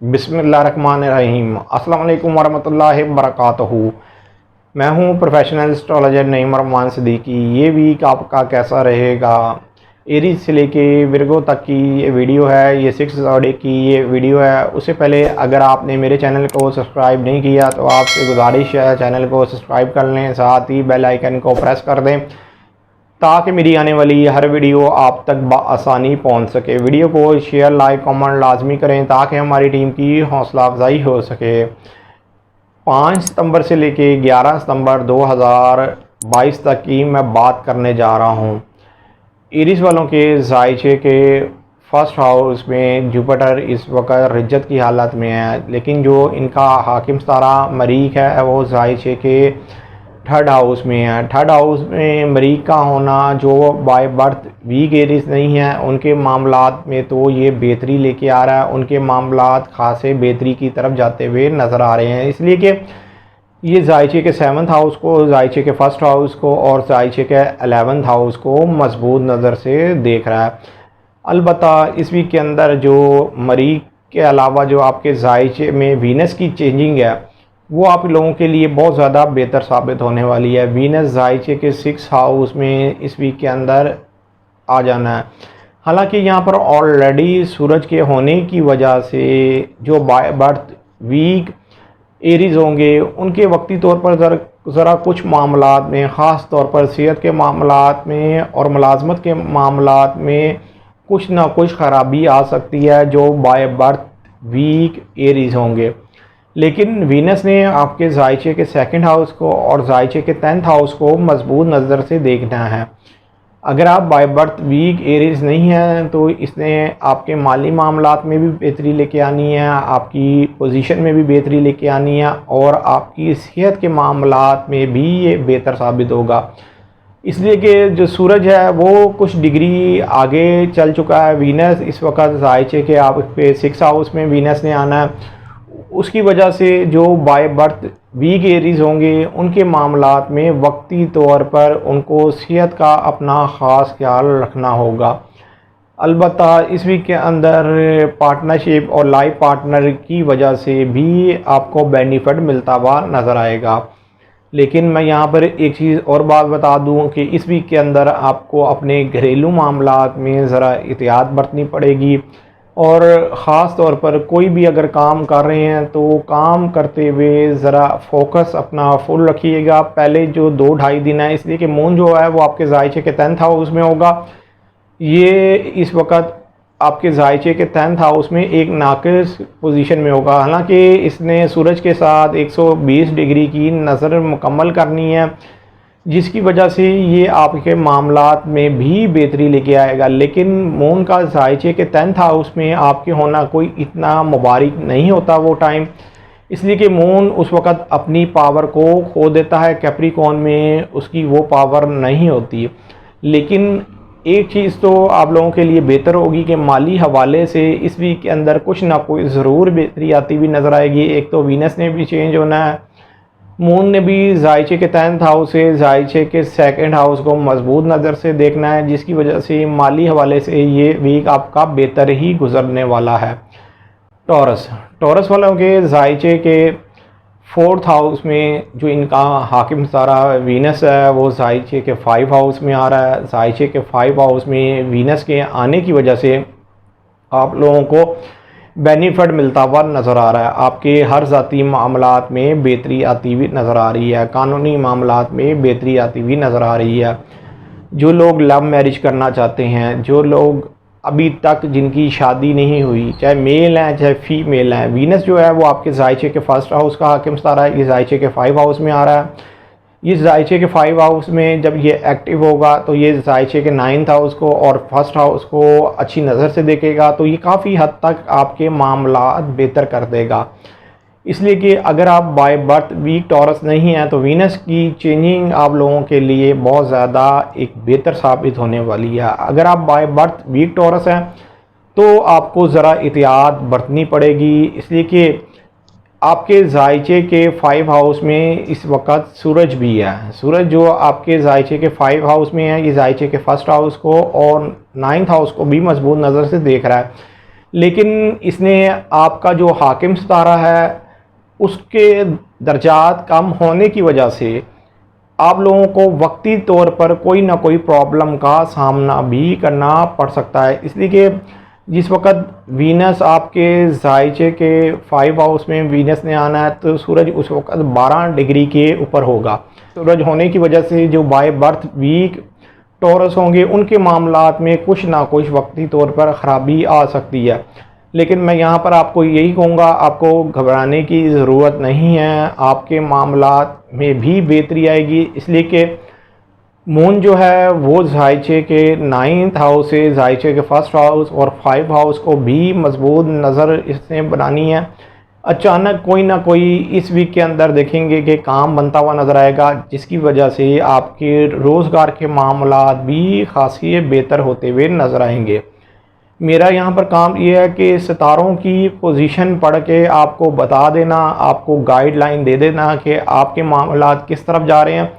बिस्मिल्लाहिर्रहमानिर्रहीम। अस्सलाम वालेकुम वरहमतुल्लाहि वबरकातुहू। मैं हूं प्रोफेशनल एस्ट्रोलॉजर नईम रहमान सिद्दीकी। ये वीक आपका कैसा रहेगा? एरीज से लेके विर्गो तक की ये वीडियो है। ये 6 ज़ोडिएक की ये वीडियो है। उससे पहले अगर आपने मेरे चैनल को सब्सक्राइब नहीं किया तो आपसे गुजारिश है चैनल को सब्सक्राइब कर लें, साथ ही बेल आइकन को प्रेस कर दें ताकि मेरी आने वाली हर वीडियो आप तक बआसानी पहुंच सके। वीडियो को शेयर, लाइक, कमेंट लाजमी करें ताकि हमारी टीम की हौसला अफजाई हो सके। 5 सितंबर से लेके 11 सितंबर 2022 तक की मैं बात करने जा रहा हूं। एरीज वालों के जायचे के फर्स्ट हाउस में जुपिटर इस वक्त रिज्जत की हालत में है, लेकिन जो इनका हाकिम सितारा मरीख है वो जायचे के थर्ड हाउस में है। थर्ड हाउस में मरीख का होना जो बाय बर्थ वीक एरीज नहीं है उनके मामलात में तो ये बेहतरी लेके आ रहा है। उनके मामलात खासे बेहतरी की तरफ जाते हुए नज़र आ रहे हैं, इसलिए कि ये जायचे के 7th हाउस को, जायचे के फर्स्ट हाउस को और जायचे के 11th हाउस को मजबूत नज़र से देख रहा है। अलबत्ता इस वीक के अंदर जो मरीख के अलावा जो आपके जायचे में वीनस की चेंजिंग है वो आप लोगों के लिए बहुत ज़्यादा बेहतर साबित होने वाली है। वीनस जायचे के 6 हाउस में इस वीक के अंदर आ जाना है। हालांकि यहाँ पर ऑलरेडी सूरज के होने की वजह से जो बाय बर्थ वीक एरीज होंगे उनके वक्ती तौर पर ज़रा कुछ मामलात में, ख़ास तौर पर सेहत के मामलात में और मुलाजमत के मामलात में कुछ ना कुछ ख़राबी आ सकती है जो बाय बर्थ वीक एरीज होंगे। लेकिन वीनस ने आपके जायचे के 2nd हाउस को और जायचे के 10th हाउस को मजबूत नज़र से देखना है। अगर आप बाय बर्थ वीक एरीज नहीं हैं तो इसने आपके माली मामलात में भी बेहतरी लेके आनी है, आपकी पोजीशन में भी बेहतरी लेके आनी है और आपकी सेहत के मामलात में भी ये बेहतर साबित होगा। इसलिए कि जो सूरज है वो कुछ डिग्री आगे चल चुका है। वीनस इस वक्त जायचे के आपके 6 हाउस में वीनस ने आना है। उसकी वजह से जो बाय बर्थ वीक एरीज होंगे उनके मामलात में वक्ती तौर पर उनको सेहत का अपना ख़ास ख्याल रखना होगा। अलबत्ता इस वीक के अंदर पार्टनरशिप और लाइफ पार्टनर की वजह से भी आपको बेनिफिट मिलता हुआ नज़र आएगा। लेकिन मैं यहाँ पर एक चीज़ और बात बता दूँ कि इस वीक के अंदर आपको अपने घरेलू मामलात में ज़रा एहतियात बरतनी पड़ेगी और ख़ास तौर पर कोई भी अगर काम कर रहे हैं तो काम करते हुए ज़रा फोकस अपना फुल रखिएगा। पहले जो 2-2.5 दिन है, इसलिए कि मून जो है वो आपके जायचे के 10th हाउस में होगा। ये इस वक्त आपके जायचे के 10th हाउस में एक नाक़िस पोजीशन में होगा। हालांकि इसने सूरज के साथ 120 डिग्री की नज़र मुकम्मल करनी है, जिसकी वजह से ये आपके मामलात में भी बेहतरी लेके आएगा। लेकिन मून का जायचे के 10th हाउस में आपके होना कोई इतना मुबारक नहीं होता वो टाइम, इसलिए कि मून उस वक़्त अपनी पावर को खो देता है। कैप्रिकॉर्न में उसकी वो पावर नहीं होती। लेकिन एक चीज़ तो आप लोगों के लिए बेहतर होगी कि माली हवाले से इस वीक के अंदर कुछ ना कोई ज़रूर बेहतरी आती हुई नज़र आएगी। एक तो वीनस ने भी चेंज होना है, मून ने भी जायचे के 10th हाउस से जायचे के 2nd हाउस को मजबूत नज़र से देखना है, जिसकी वजह से माली हवाले से ये वीक आपका बेहतर ही गुजरने वाला है। टॉरस वालों के जायचे के 4th हाउस में जो इनका हाकिम सितारा वीनस है वो जायचे के 5 हाउस में आ रहा है। जायचे के 5 हाउस में वीनस के आने की वजह से आप लोगों को बेनिफिट मिलता हुआ नज़र आ रहा है। आपके हर ज़ाती मामलात में बेहतरी आती हुई नज़र आ रही है, कानूनी मामलात में बेहतरी आती हुई नज़र आ रही है। जो लोग लव मैरिज करना चाहते हैं, जो लोग अभी तक जिनकी शादी नहीं हुई, चाहे मेल हैं चाहे फीमेल हैं, वीनस जो है वो आपके जायचे के 1st हाउस का हाकिम सितारा है। ये जायचे के 5 हाउस में आ रहा है। इस जायचे के 5 हाउस में जब ये एक्टिव होगा तो ये जायचे के 9th हाउस को और 1st हाउस को अच्छी नज़र से देखेगा, तो ये काफ़ी हद तक आपके मामलात बेहतर कर देगा। इसलिए कि अगर आप बाय बर्थ वीक टॉरस नहीं हैं तो वीनस की चेंजिंग आप लोगों के लिए बहुत ज़्यादा एक बेहतर साबित होने वाली है। अगर आप बाय बर्थ वीक टॉरस हैं तो आपको ज़रा एहतियात बरतनी पड़ेगी, इसलिए कि आपके जायचे के 5 हाउस में इस वक्त सूरज भी है। सूरज जो आपके जायचे के 5 हाउस में है, ये जायचे के 1st हाउस को और 9th हाउस को भी मजबूत नज़र से देख रहा है। लेकिन इसने आपका जो हाकिम सितारा है उसके दर्जात कम होने की वजह से आप लोगों को वक्ती तौर पर कोई ना कोई प्रॉब्लम का सामना भी करना पड़ सकता है। इसलिए कि जिस वक़्त वीनस आपके ज़ायचे के 5 हाउस में वीनस ने आना है तो सूरज उस वक़्त 12 डिग्री के ऊपर होगा। सूरज होने की वजह से जो बाय बर्थ वीक टॉरस होंगे उनके मामलात में कुछ ना कुछ वक्ती तौर पर ख़राबी आ सकती है। लेकिन मैं यहाँ पर आपको यही कहूँगा, आपको घबराने की ज़रूरत नहीं है, आपके मामलात में भी बेहतरी आएगी। इसलिए कि मून जो है वो ज़ायचे के 9th हाउस से ज़ायचे के 1st हाउस और 5 हाउस को भी मजबूत नज़र इसने बनानी है। अचानक कोई ना कोई इस वीक के अंदर देखेंगे कि काम बनता हुआ नज़र आएगा, जिसकी वजह से आपके रोज़गार के मामलात भी खासी बेहतर होते हुए नज़र आएंगे। मेरा यहाँ पर काम ये है कि सितारों की पोजीशन पढ़ के आपको बता देना, आपको गाइडलाइन दे देना कि आपके मामलात किस तरफ जा रहे हैं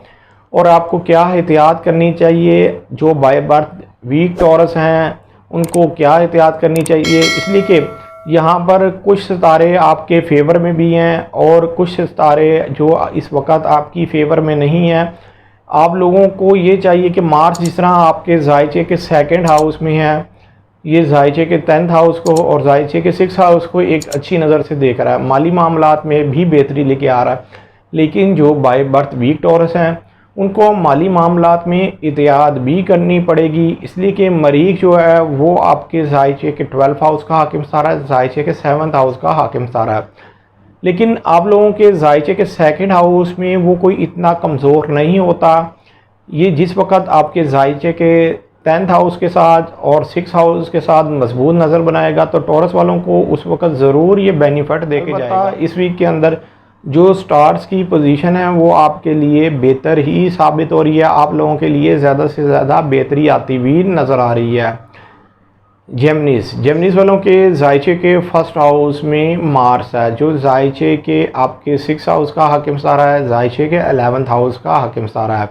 और आपको क्या एहतियात करनी चाहिए। जो बाय बर्थ वीक टॉरस हैं उनको क्या एहतियात करनी चाहिए, इसलिए कि यहाँ पर कुछ सितारे आपके फेवर में भी हैं और कुछ सितारे जो इस वक्त आपकी फेवर में नहीं हैं। आप लोगों को ये चाहिए कि मार्च जिस तरह आपके ज़ायचे के 2nd हाउस में है, ये ज़ायचे के 10th हाउस को और ज़ायचे के 6th हाउस को एक अच्छी नज़र से देख रहा है, माली मामलात में भी बेहतरी लेके आ रहा है। लेकिन जो बाय बर्थ वीक टॉरस हैं उनको माली मामलात में एहतियात भी करनी पड़ेगी, इसलिए कि मरीख जो है वो आपके ज़ायचे के 12th हाउस का हाकिम सितारा है, ज़ायचे के 7th हाउस का हाकिम सितारा है। लेकिन आप लोगों के ज़ायचे के 2nd हाउस में वो कोई इतना कमज़ोर नहीं होता। ये जिस वक्त आपके ज़ायचे के 10th हाउस के साथ और 6th हाउस के साथ मजबूत नज़र बनाएगा तो टॉरस वालों को उस वक्त ज़रूर ये बेनिफिट देके जाएगा। इस वीक के अंदर जो स्टार्स की पोजीशन है वो आपके लिए बेहतर ही साबित हो रही है, आप लोगों के लिए ज़्यादा से ज़्यादा बेहतरी आती हुई नज़र आ रही है। जेमिनीज़ वालों के ज़ायचे के 1st हाउस में मार्स है, जो ज़ायचे के आपके 6th हाउस का हाकिम सितारा है, ज़ायचे के 11th हाउस का हाकिम सितारा है।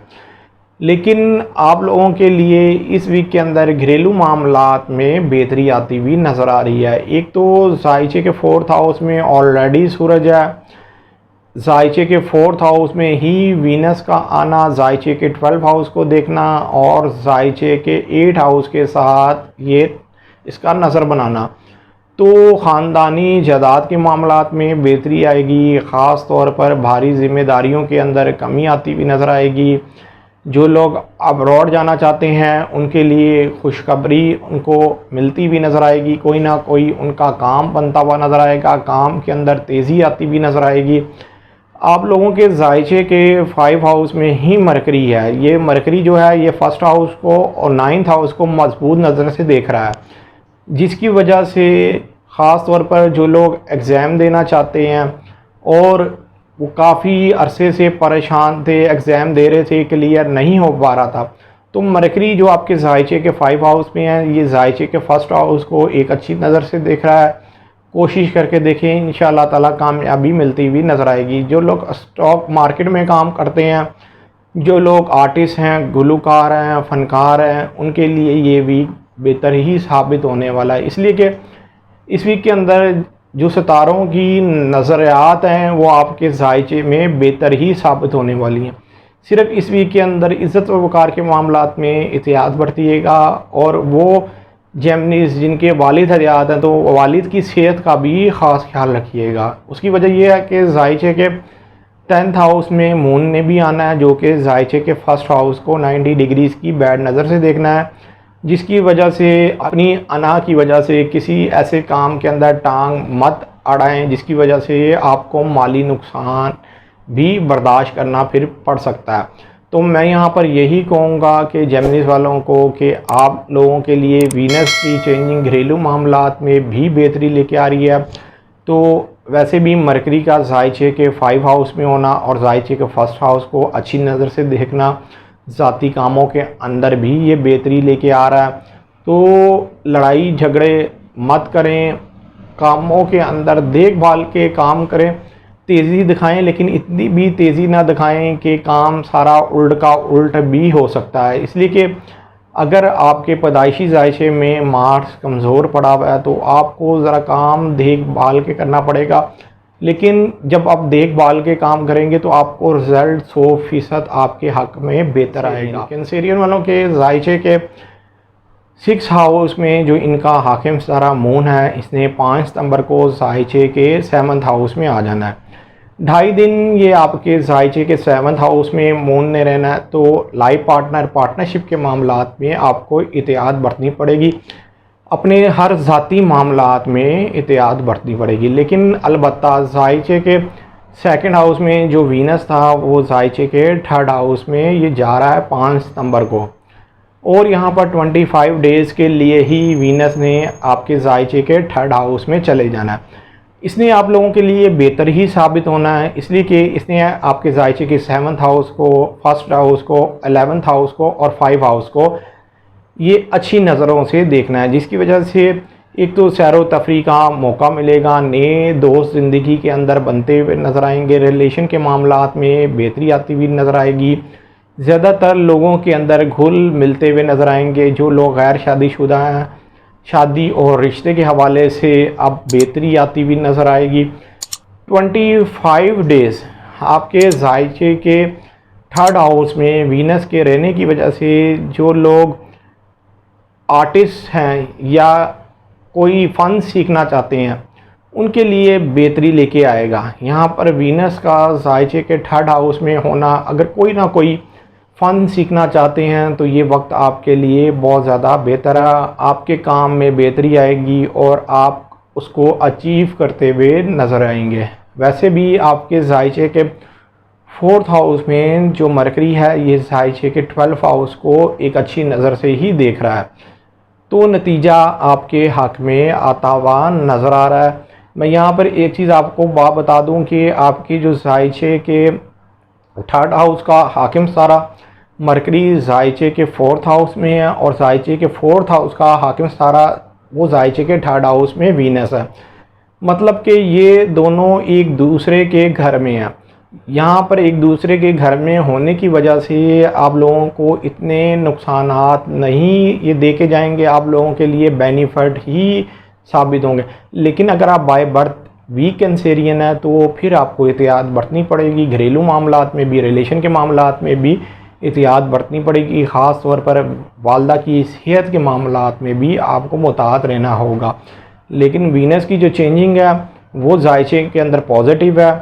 लेकिन आप लोगों के लिए इस वीक के अंदर घरेलू मामलात में बेहतरी आती हुई नज़र आ रही है। एक तो ज़ायचे के 4th हाउस में ऑलरेडी सूरज है, ज़ायचे के 4th हाउस में ही वीनस का आना, ज़ायचे के 12th हाउस को देखना और ज़ायचे के 8th हाउस के साथ ये इसका नज़र बनाना, तो ख़ानदानी जायदाद के मामलात में बेहतरी आएगी। ख़ास तौर पर भारी ज़िम्मेदारियों के अंदर कमी आती हुई नज़र आएगी। जो लोग अब्रॉड जाना चाहते हैं उनके लिए खुशखबरी उनको मिलती हुई नज़र आएगी, कोई ना कोई उनका काम बनता हुआ नज़र आएगा, काम के अंदर तेज़ी आती हुई नज़र आएगी। आप लोगों के ज़ायचे के 5 हाउस में ही मरकरी है, ये मरकरी जो है ये 1st हाउस को और 9th हाउस को मजबूत नज़र से देख रहा है, जिसकी वजह से ख़ास तौर पर जो लोग एग्ज़ाम देना चाहते हैं और वो काफ़ी अरसे से परेशान थे, एग्ज़ाम दे रहे थे, क्लियर नहीं हो पा रहा था, तो मरकरी जो आपके ज़ायचे के 5 हाउस में है ये ज़ायचे के 1st हाउस को एक अच्छी नज़र से देख रहा है। कोशिश करके देखें, इंशाअल्लाह ताला कामयाबी मिलती हुई नज़र आएगी। जो लोग स्टॉक मार्केट में काम करते हैं, जो लोग आर्टिस्ट हैं, गुलकार हैं, फ़नकार हैं, उनके लिए ये वीक बेहतर ही साबित होने वाला है। इसलिए कि इस वीक के अंदर जो सितारों की नज़रियात हैं वो आपके ज़ायचे में बेहतर ही साबित होने वाली हैं। सिर्फ इस वीक के अंदर इज़्ज़त व वक़ार के मामलात में एहतियात बरतिएगा और वो जेमिनीज़ जिनके वालिद हयात हैं तो वालिद की सेहत का भी ख़ास ख्याल रखिएगा। उसकी वजह यह है कि ज़ायचे के 10th हाउस में मून ने भी आना है, जो कि ज़ायचे के 1st हाउस को 90 डिग्रीज़ की बैड नज़र से देखना है, जिसकी वजह से अपनी अना की वजह से किसी ऐसे काम के अंदर टांग मत अड़ाएं जिसकी वजह से आपको माली नुकसान भी बर्दाश्त करना फिर पड़ सकता है। तो मैं यहाँ पर यही कहूँगा कि जेमिनीज़ वालों को कि आप लोगों के लिए वीनस की चेंजिंग घरेलू मामलात में भी बेहतरी लेके आ रही है। तो वैसे भी मरकरी का ज़ायचे के 5 हाउस में होना और ज़ायचे के 1st हाउस को अच्छी नज़र से देखना ज़ाती कामों के अंदर भी ये बेहतरी लेके आ रहा है। तो लड़ाई झगड़े मत करें, कामों के अंदर देखभाल के काम करें, तेज़ी दिखाएं, लेकिन इतनी भी तेज़ी ना दिखाएं कि काम सारा उल्ट का उल्ट भी हो सकता है। इसलिए कि अगर आपके पैदाइशी जायचे में मार्स कमज़ोर पड़ा हुआ है तो आपको ज़रा काम देखभाल के करना पड़ेगा, लेकिन जब आप देखभाल के काम करेंगे तो आपको रिज़ल्ट 100% आपके हक़ में बेहतर आएगा। कैंसेरियन वालों के जायचे के 6 हाउस में जो इनका हाकिम सारा मून है, इसने 5 सितंबर को जायचे के 7th हाउस में आ जाना है। 2.5 दिन ये आपके जायचे के 7th हाउस में मून ने रहना है, तो लाइफ पार्टनरशिप के मामलात में आपको एहतियात बरतनी पड़ेगी, अपने हर ज़ाती मामलात में एहतियात बरतनी पड़ेगी। लेकिन अलबत्ता जायचे के 2nd हाउस में जो वीनस था वो जायचे के 3rd हाउस में ये जा रहा है 5 सितंबर को, और यहाँ पर 25 डेज़ के लिए ही वीनस ने आपके जायचे के 3rd हाउस में चले जाना है। इसने आप लोगों के लिए बेहतर ही साबित होना है, इसलिए कि इसने आपके जायचे के 7th हाउस को, 1st हाउस को, 11th हाउस को और 5 हाउस को ये अच्छी नज़रों से देखना है, जिसकी वजह से एक तो सैर व तफरी का मौका मिलेगा, नए दोस्त ज़िंदगी के अंदर बनते हुए नज़र आएंगे, रिलेशन के मामलात में बेहतरी आती हुई नज़र आएगी, ज़्यादातर लोगों के अंदर घुल मिलते हुए नज़र आएंगे। जो लोग गैर शादीशुदा हैं, शादी और रिश्ते के हवाले से अब बेहतरी आती हुई नज़र आएगी। 25 डेज़ आपके जायचे के 3rd हाउस में वीनस के रहने की वजह से जो लोग आर्टिस्ट हैं या कोई फ़न सीखना चाहते हैं उनके लिए बेहतरी लेके आएगा। यहाँ पर वीनस का जायचे के 3rd हाउस में होना, अगर कोई ना कोई फ़न सीखना चाहते हैं तो ये वक्त आपके लिए बहुत ज़्यादा बेहतर है, आपके काम में बेहतरी आएगी और आप उसको अचीव करते हुए नज़र आएंगे। वैसे भी आपके जायचे के 4th हाउस में जो मरकरी है ये जायचे के 12th हाउस को एक अच्छी नज़र से ही देख रहा है, तो नतीजा आपके हक़ में आता हुआ नज़र आ रहा है। मैं यहाँ पर एक चीज़ आपको बात बता दूँ कि आपकी जो जायचे के 3rd हाउस का हाकिम सारा मरकरी जायचे के 4th हाउस में है और जायचे के 4th हाउस का हाकिम सारा वो जायचे के 3rd हाउस में वीनस है, मतलब कि ये दोनों एक दूसरे के घर में हैं। यहाँ पर एक दूसरे के घर में होने की वजह से आप लोगों को इतने नुकसानात नहीं ये देके जाएंगे, आप लोगों के लिए बेनिफिट ही साबित होंगे। लेकिन अगर आप बाय बर्थ वीक कैंसेरियन है तो फिर आपको एहतियात बरतनी पड़ेगी, घरेलू मामलात में भी, रिलेशन के मामलात में भी एहतियात बरतनी पड़ेगी, ख़ास तौर पर वालदा की सेहत के मामलात में भी आपको मुताहत रहना होगा। लेकिन वीनस की जो चेंजिंग है वो जायचे के अंदर पॉजिटिव है,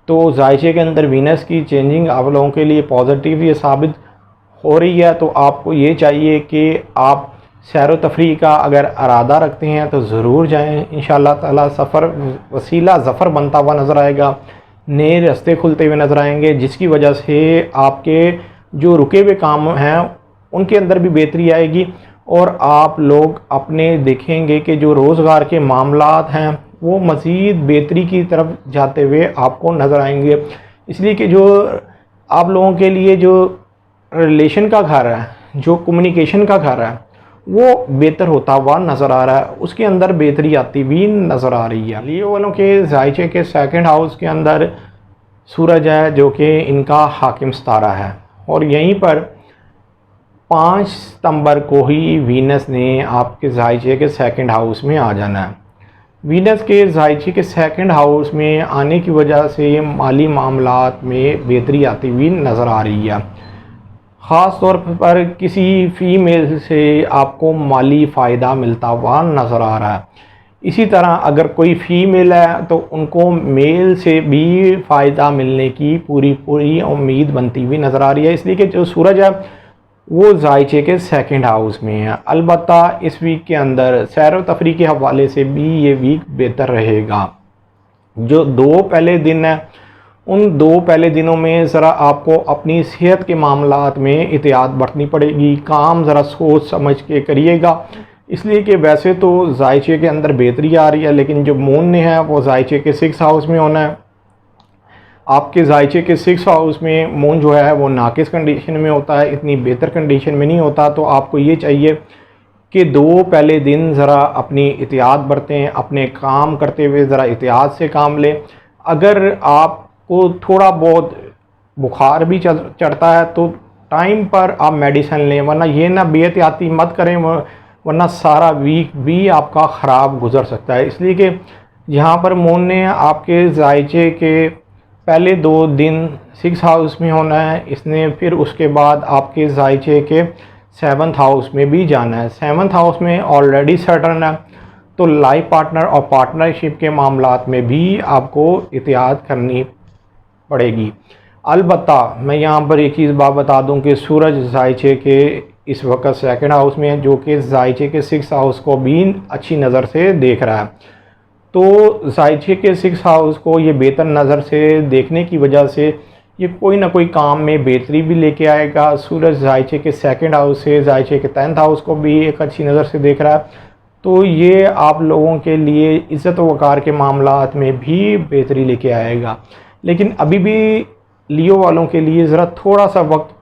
तो जायचे के अंदर वीनस की चेंजिंग आप लोगों के लिए पॉजिटिव ये साबित हो रही है। तो आपको ये चाहिए कि आप सैर व तफरी का अगर इरादा रखते हैं तो ज़रूर जाएं, इंशाअल्लाह ताला सफ़र वसीला ज़फ़र बनता हुआ नज़र आएगा, नए रास्ते खुलते हुए नज़र आएंगे, जिसकी वजह से आपके जो रुके हुए काम हैं उनके अंदर भी बेहतरी आएगी और आप लोग अपने देखेंगे कि जो रोज़गार के मामलात हैं वो मज़ीद बेहतरी की तरफ जाते हुए आपको नज़र आएंगे। इसलिए कि जो आप लोगों के लिए जो रिलेशन का घर है, जो कम्युनिकेशन का घर है, वो बेहतर होता हुआ नज़र आ रहा है, उसके अंदर बेहतरी आती भी नज़र आ रही है। लियो वालों के जायचे के 2nd हाउस के अंदर सूरज है जो कि इनका हाकिम सितारा है और यहीं पर 5 सितंबर को ही वीनस ने आपके जायचे के 2nd हाउस में आ जाना है। वीनस के जायचे के 2nd हाउस में आने की वजह से माली मामलात में बेहतरी आती हुई नज़र आ रही है, ख़ास तौर पर किसी फ़ीमेल से आपको माली फ़ायदा मिलता हुआ नज़र आ रहा है। इसी तरह अगर कोई फ़ीमेल है तो उनको मेल से भी फ़ायदा मिलने की पूरी उम्मीद बनती हुई नज़र आ रही है, इसलिए कि जो सूरज है वो जायचे के 2nd हाउस में है। अलबत्ता इस वीक के अंदर सैर व तफरी के हवाले से भी ये वीक बेहतर रहेगा। जो 2 पहले दिन हैं उन 2 पहले दिनों में ज़रा आपको अपनी सेहत के मामलात में एहतियात बरतनी पड़ेगी, काम ज़रा सोच समझ के करिएगा, इसलिए कि वैसे तो जायचे के अंदर बेहतरी आ रही है लेकिन जो मून ने है वो जायचे के 6th हाउस में होना है। आपके जायचे के 6th हाउस में मून जो है वो नाकिस कंडीशन में होता है, इतनी बेहतर कंडीशन में नहीं होता, तो आपको ये चाहिए कि 2 पहले दिन ज़रा अपनी एहतियात बरतें, अपने काम करते हुए ज़रा एहतियात से काम लें। अगर आपको थोड़ा बहुत बुखार भी चढ़ता है तो टाइम पर आप मेडिसिन लें, वरना ये ना बेहतियाती मत करें, वरना सारा वीक भी आपका ख़राब गुजर सकता है। इसलिए कि यहाँ पर मून ने आपके जायचे के पहले 2 दिन 6 हाउस में होना है, इसने फिर उसके बाद आपके जायचे के 7th हाउस में भी जाना है। 7th हाउस में ऑलरेडी सैटर्न है, तो लाइफ पार्टनर और पार्टनरशिप के मामलात में भी आपको एहतियात करनी पड़ेगी। अलबत्ता मैं यहाँ पर एक चीज़ बात बता दूँ कि सूरज जायचे के इस वक्त 2nd हाउस में है, जो कि जायचे के 6th हाउस को भी अच्छी नज़र से देख रहा है। तो जायचे के 6th हाउस को ये बेहतर नज़र से देखने की वजह से ये कोई ना कोई काम में बेहतरी भी लेके आएगा। सूरज जायचे के 2nd हाउस से जायचे के 10th हाउस को भी एक अच्छी नज़र से देख रहा है, तो ये आप लोगों के लिए इज़्ज़त वक़ार के मामलात में भी बेहतरी लेके आएगा। लेकिन अभी भी लियो वालों के लिए ज़रा थोड़ा सा वक्त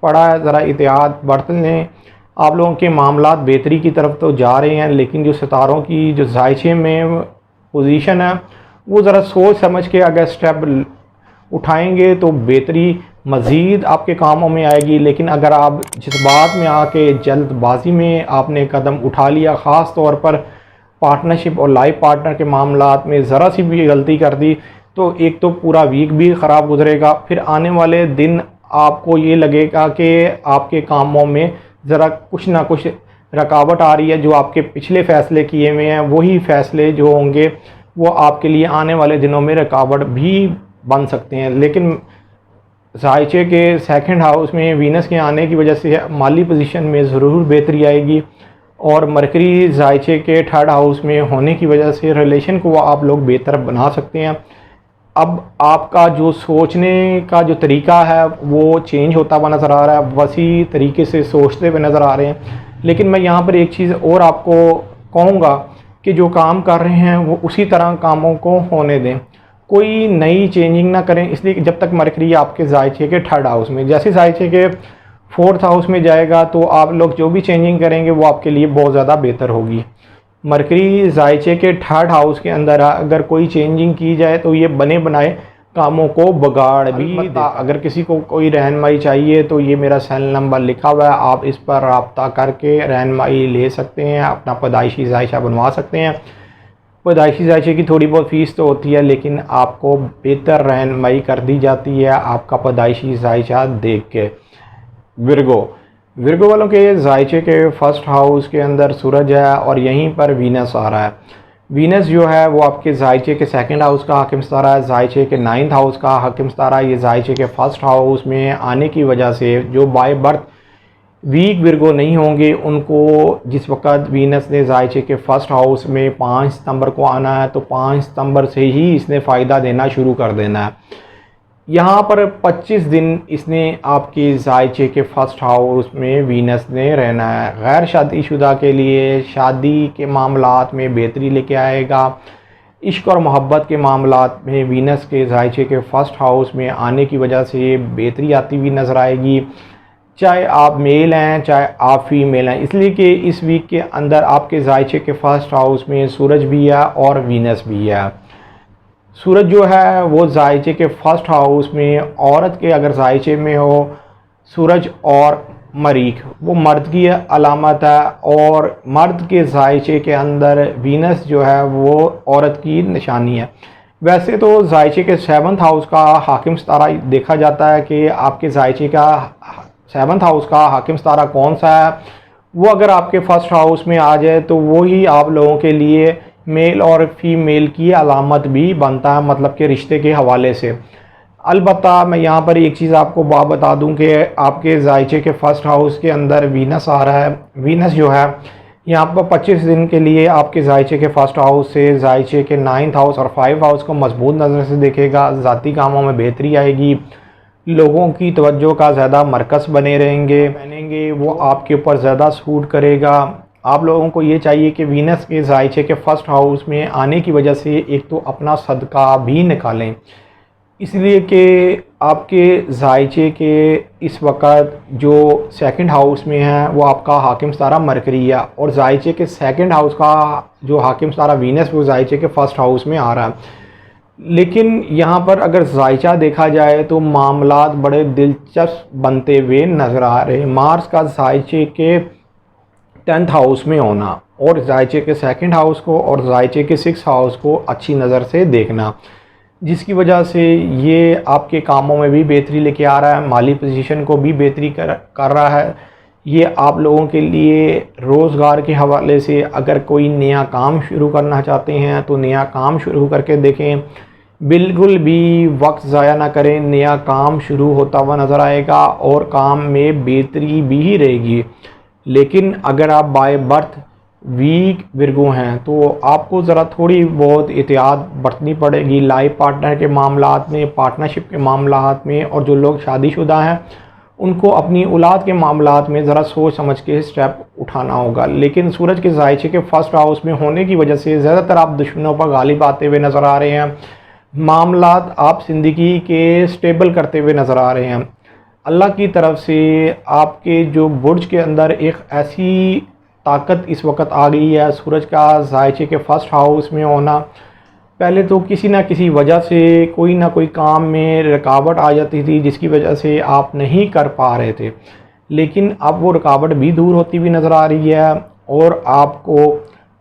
पड़ा है, ज़रा एहतियात बरत लें। आप लोगों के मामलात बेहतरी की तरफ तो जा रहे हैं, लेकिन जो सितारों की जो जायचे में पोजीशन है वो ज़रा सोच समझ के अगर स्टेप उठाएंगे तो बेहतरी मज़ीद आपके कामों में आएगी। लेकिन अगर आप जिस बात में आके जल्दबाजी में आपने कदम उठा लिया, ख़ास तौर पर पार्टनरशिप और लाइफ पार्टनर के मामलात में ज़रा सी भी गलती कर दी, तो एक तो पूरा वीक भी ख़राब गुजरेगा, फिर आने वाले दिन आपको ये लगेगा कि आपके कामों में ज़रा कुछ ना कुछ रुकावट आ रही है। जो आपके पिछले फ़ैसले किए हुए हैं वही फ़ैसले जो होंगे वो आपके लिए आने वाले दिनों में रुकावट भी बन सकते हैं। लेकिन जायचे के 2nd हाउस में वीनस के आने की वजह से माली पोजीशन में ज़रूर बेहतरी आएगी, और मरकरी जायचे के 3rd हाउस में होने की वजह से रिलेशन को आप लोग बेहतर बना सकते हैं। अब आपका जो सोचने का जो तरीका है वो चेंज होता हुआ नज़र आ रहा है, वसी तरीके से सोचते हुए नज़र आ रहे हैं। लेकिन मैं यहाँ पर एक चीज़ और आपको कहूँगा कि जो काम कर रहे हैं वो उसी तरह कामों को होने दें, कोई नई चेंजिंग ना करें। इसलिए जब तक मरकरी आपके जायचे के 3rd हाउस में, जैसे जायचे के 4th हाउस में जाएगा तो आप लोग जो भी चेंजिंग करेंगे वो आपके लिए बहुत ज़्यादा बेहतर होगी। मरकरी जायचे के 3rd हाउस के अंदर अगर कोई चेंजिंग की जाए तो ये बने बनाए कामों को बगाड़ भी देता। अगर किसी को कोई रहनुमाई चाहिए तो ये मेरा सेल नंबर लिखा हुआ है, आप इस पर रब्ता करके रहनुमाई ले सकते हैं, अपना पैदाइशी जायचा बनवा सकते हैं। पैदाइशी जायचे की थोड़ी बहुत फ़ीस तो होती है, लेकिन आपको बेहतर रहनुमाई कर दी जाती है आपका पैदाइशी जायचा देख के। विर्गो वालों के जायचे के 1st हाउस के अंदर सूरज है और यहीं पर वीनस आ रहा है। वीनस जो है वो आपके जायचे के 2nd हाउस का हाकिम सितारा है, जायचे के 9th हाउस का हाकिम सितारा है। ये जायचे के 1st हाउस में आने की वजह से जो बाय बर्थ वीक विर्गो नहीं होंगे उनको जिस वक्त वीनस ने जायचे के 1st हाउस में 5 सितंबर को आना है, तो 5 सितंबर से ही इसने फ़ायदा देना शुरू कर देना है। यहाँ पर 25 दिन इसने आपके जायचे के 1st हाउस में वीनस ने रहना है। गैर शादीशुदा के लिए शादी के मामलात में बेहतरी लेके आएगा। इश्क और मोहब्बत के मामलात में वीनस के जायचे के 1st हाउस में आने की वजह से बेहतरी आती हुई नज़र आएगी, चाहे आप मेल हैं चाहे आप फीमेल हैं। इसलिए कि इस वीक के अंदर आपके जायचे के 1st हाउस में सूरज भी है और वीनस भी है। सूरज जो है वो जायचे के 1st हाउस में औरत के अगर जायचे में हो सूरज और मरीख, वो मर्द की अलामत है, और मर्द के जायचे के अंदर वीनस जो है वो औरत की निशानी है। वैसे तो जायचे के 7th हाउस का हाकिम सितारा देखा जाता है कि आपके जायचे का 7th हाउस का हाकिम सितारा कौन सा है, वो अगर आपके 1st हाउस में आ जाए तो वो ही आप लोगों के लिए मेल और फीमेल की अलामत भी बनता है, मतलब कि रिश्ते के हवाले से। अलबत्ता मैं यहाँ पर एक चीज़ आपको बता दूँ कि आपके जायचे के 1st हाउस के अंदर वीनस आ रहा है। वीनस जो है यहाँ पर 25 दिन के लिए आपके जायचे के 1st हाउस से जायचे के 9th हाउस और 5 हाउस को मजबूत नज़र से देखेगा। ज़ाती कामों में बेहतरी आएगी, लोगों की तवज्जो का ज़्यादा मरकज़ बने रहेंगे, वो आपके ऊपर ज़्यादा सूट करेगा। आप लोगों को ये चाहिए कि वीनस के जायचे के 1st हाउस में आने की वजह से एक तो अपना सदका भी निकालें, इसलिए कि आपके जायचे के इस वक्त जो 2nd हाउस में है वो आपका हाकिम सितारा मरकरी है, और जायचे के 2nd हाउस का जो हाकिम सितारा वीनस वो जायचे के 1st हाउस में आ रहा है। लेकिन यहाँ पर अगर जायचा देखा जाए तो मामलात बड़े दिलचस्प बनते हुए नज़र आ रहे हैं। मार्स का जायचे के 10th हाउस में होना और जायचे के 2nd हाउस को और जायचे के 6th हाउस को अच्छी नज़र से देखना, जिसकी वजह से ये आपके कामों में भी बेहतरी लेके आ रहा है, माली पोजीशन को भी बेहतरी कर रहा है। ये आप लोगों के लिए रोज़गार के हवाले से अगर कोई नया काम शुरू करना चाहते हैं तो नया काम शुरू करके देखें, बिल्कुल भी वक्त ज़ाया ना करें। नया काम शुरू होता हुआ नज़र आएगा और काम में बेहतरी भी रहेगी। लेकिन अगर आप बाय बर्थ वीक विर्गो हैं तो आपको ज़रा थोड़ी बहुत एहतियात बरतनी पड़ेगी लाइफ पार्टनर के मामलात में, पार्टनरशिप के मामलात में, और जो लोग शादीशुदा हैं उनको अपनी औलाद के मामलात में ज़रा सोच समझ के स्टेप उठाना होगा। लेकिन सूरज के जायचे के 1st हाउस में होने की वजह से ज़्यादातर आप दुश्मनों पर गालिब आते हुए नज़र आ रहे हैं। मामलात आप ज़िंदगी के स्टेबल करते हुए नज़र आ रहे हैं। अल्लाह की तरफ से आपके जो बुर्ज के अंदर एक ऐसी ताकत इस वक्त आ गई है, सूरज का जायचे के 1st हाउस में होना। पहले तो किसी ना किसी वजह से कोई ना कोई काम में रुकावट आ जाती थी जिसकी वजह से आप नहीं कर पा रहे थे, लेकिन अब वो रुकावट भी दूर होती हुई नज़र आ रही है और आपको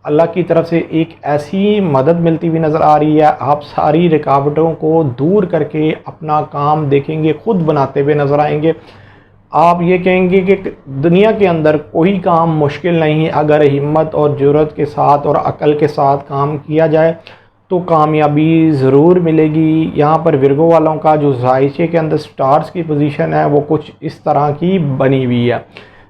अल्लाह की तरफ से एक ऐसी मदद मिलती हुई नज़र आ रही है। आप सारी रुकावटों को दूर करके अपना काम देखेंगे, खुद बनाते हुए नज़र आएंगे। आप ये कहेंगे कि दुनिया के अंदर कोई काम मुश्किल नहीं है, अगर हिम्मत और जुर्रत के साथ और अक्ल के साथ काम किया जाए तो कामयाबी ज़रूर मिलेगी। यहाँ पर विर्गो वालों का जो जायचे के अंदर स्टार्स की पोजीशन है वो कुछ इस तरह की बनी हुई है,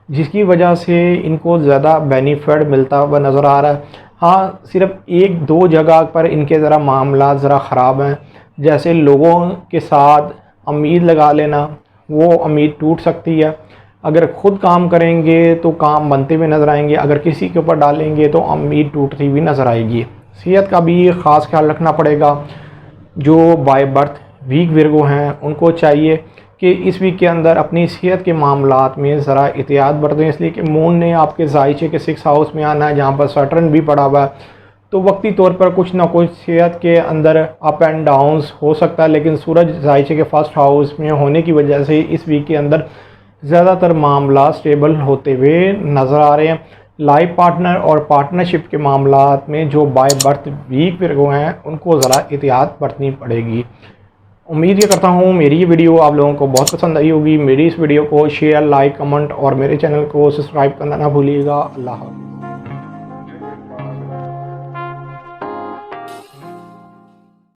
जिसकी वजह से इनको ज़्यादा बेनिफिट मिलता हुआ नज़र आ रहा है। हाँ, सिर्फ 1-2 जगह पर इनके ज़रा मामला ज़रा ख़राब हैं, जैसे लोगों के साथ उम्मीद लगा लेना, वो उम्मीद टूट सकती है। अगर ख़ुद काम करेंगे तो काम बनते हुए नज़र आएंगे, अगर किसी के ऊपर डालेंगे तो उम्मीद टूटती हुई नज़र आएगी। सेहत का भी ख़ास ख्याल रखना पड़ेगा। जो बाय बर्थ वीक विर्गो हैं उनको चाहिए कि इस वीक के अंदर अपनी सेहत के मामलात में ज़रा एहतियात बरतें, इसलिए कि मून ने आपके जायचे के 6th हाउस में आना है जहाँ पर सैटर्न भी पड़ा हुआ है, तो वक्ती तौर पर कुछ ना कुछ सेहत के अंदर अप एंड डाउन्स हो सकता है। लेकिन सूरज जायचे के 1st हाउस में होने की वजह से इस वीक के अंदर ज़्यादातर मामला स्टेबल होते हुए नज़र आ रहे हैं। लाइफ पार्टनर और पार्टनरशिप के मामलात में जो बाय बर्थ वीक विर्गो हैं उनको ज़रा एहतियात बरतनी पड़ेगी। उम्मीद ये करता हूँ मेरी ये वीडियो आप लोगों को बहुत पसंद आई होगी। मेरी इस वीडियो को शेयर, लाइक, कमेंट और मेरे चैनल को सब्सक्राइब करना ना भूलिएगा। अल्लाह हाफ़िज़।